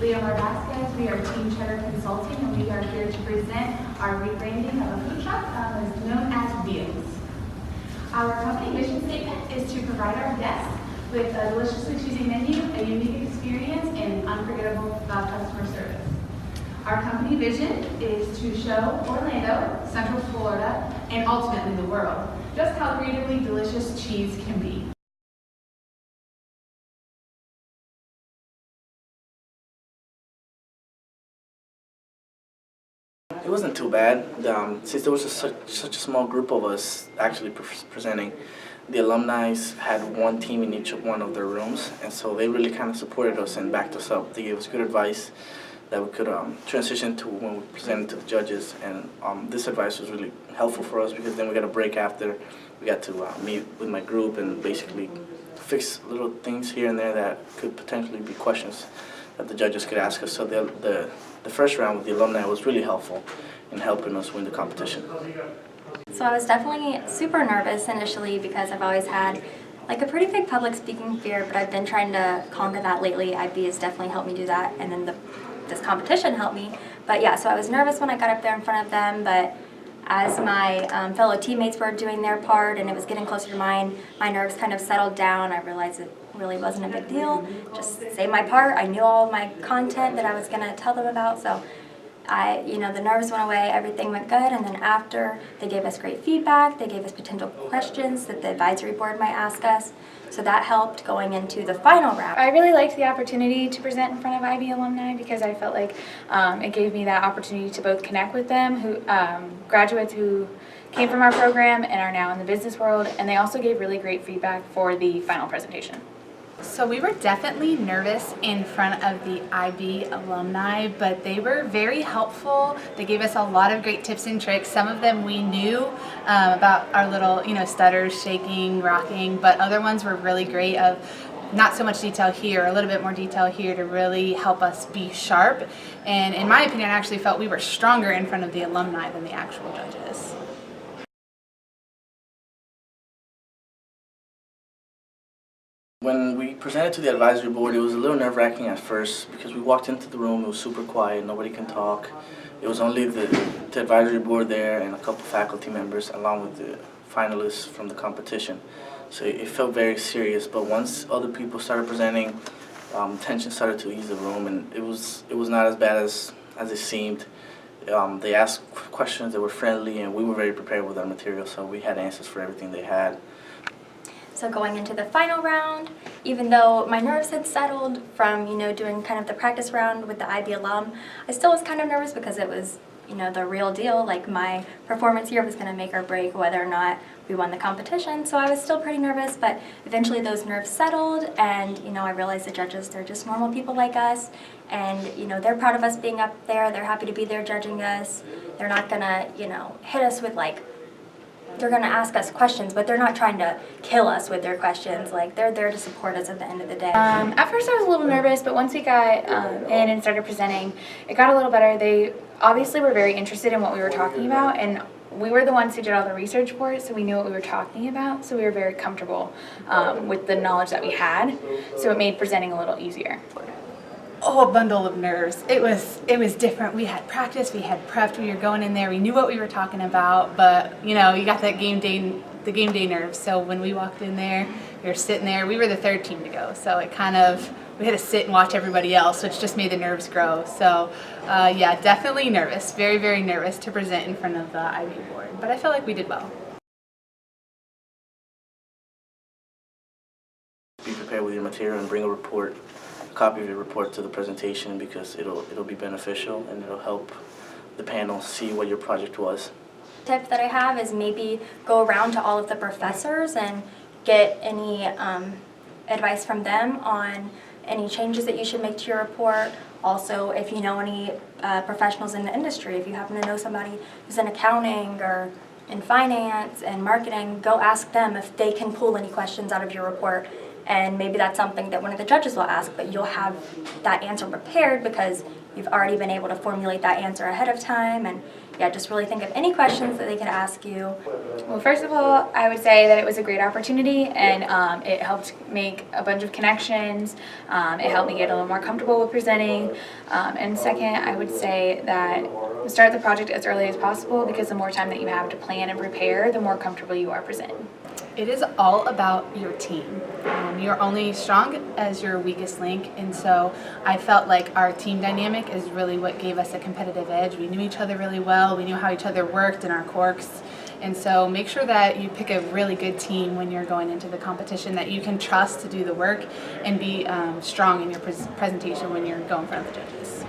We are Team Cheddar Consulting, and we are here to present our rebranding of a food truck known as Wheels. Our company mission statement is to provide our guests with a deliciously choosy menu, a unique experience, and unforgettable customer service. Our company vision is to show Orlando, Central Florida, and ultimately the world just how creatively delicious cheese can be. It wasn't too bad. Since there was such a small group of us actually presenting, the alumni had one team in each one of their rooms, and so they really kind of supported us and backed us up. They gave us good advice that we could transition to when we presented to the judges, and this advice was really helpful for us because then we got a break after. We got to meet with my group and basically fix little things here and there that could potentially be questions that the judges could ask us. So the first round with the alumni was really helpful in helping us win the competition. So I was definitely super nervous initially because I've always had like a pretty big public speaking fear, but I've been trying to conquer that lately. IB has definitely helped me do that, and then this competition helped me. But yeah, so I was nervous when I got up there in front of them, but as my fellow teammates were doing their part and it was getting closer to mine, my nerves kind of settled down. I realized it really wasn't a big deal. Just say my part. I knew all of my content that I was going to tell them about, so the nerves went away, everything went good, and then after, they gave us great feedback, they gave us potential questions that the advisory board might ask us, so that helped going into the final round. I really liked the opportunity to present in front of IB Alumni because I felt like it gave me that opportunity to both connect with them, graduates who came from our program and are now in the business world, and they also gave really great feedback for the final presentation. So we were definitely nervous in front of the IB alumni, but they were very helpful. They gave us a lot of great tips and tricks. Some of them we knew about our little, stutters, shaking, rocking, but other ones were really great of not so much detail here, a little bit more detail here to really help us be sharp. And in my opinion, I actually felt we were stronger in front of the alumni than the actual judges. When we presented to the advisory board, it was a little nerve-wracking at first because we walked into the room, it was super quiet, nobody can talk. It was only the advisory board there and a couple faculty members along with the finalists from the competition. So it felt very serious, but once other people started presenting, tension started to ease the room, and it was not as bad as it seemed. They asked questions that were friendly, and we were very prepared with our material, so we had answers for everything they had. So going into the final round, even though my nerves had settled from, doing kind of the practice round with the IB alum, I still was kind of nervous because it was, the real deal. Like my performance here was going to make or break whether or not we won the competition. So I was still pretty nervous, but eventually those nerves settled, and, I realized the judges, they're just normal people like us, and, they're proud of us being up there. They're happy to be there judging us. They're not going to, hit us with they're going to ask us questions, but they're not trying to kill us with their questions. Like, they're there to support us at the end of the day. At first I was a little nervous, but once we got in and started presenting, it got a little better. They obviously were very interested in what we were talking about, and we were the ones who did all the research for it, so we knew what we were talking about, so we were very comfortable with the knowledge that we had, so it made presenting a little easier. Oh, a bundle of nerves. It was different. We had practice, we had prepped, we were going in there, we knew what we were talking about, but you got that game day nerves. So when we walked in there, we were sitting there, we were the third team to go, so we had to sit and watch everybody else, which just made the nerves grow. So yeah, definitely nervous, very, very nervous to present in front of the IB board, but I felt like we did well. Be prepared with your material and bring a copy of your report to the presentation because it'll be beneficial and it'll help the panel see what your project was. Tip that I have is maybe go around to all of the professors and get any advice from them on any changes that you should make to your report. Also, if you know any professionals in the industry, if you happen to know somebody who's in accounting or in finance and marketing, go ask them if they can pull any questions out of your report. And maybe that's something that one of the judges will ask, but you'll have that answer prepared because you've already been able to formulate that answer ahead of time, and yeah, just really think of any questions that they could ask you. Well, first of all, I would say that it was a great opportunity, and it helped make a bunch of connections. It helped me get a little more comfortable with presenting. And second, I would say that start the project as early as possible, because the more time that you have to plan and prepare, the more comfortable you are presenting. It is all about your team. You're only strong as your weakest link, and so I felt like our team dynamic is really what gave us a competitive edge. We knew each other really well, we knew how each other worked in our quirks, and so make sure that you pick a really good team when you're going into the competition that you can trust to do the work and be strong in your presentation when you're going in front of the judges.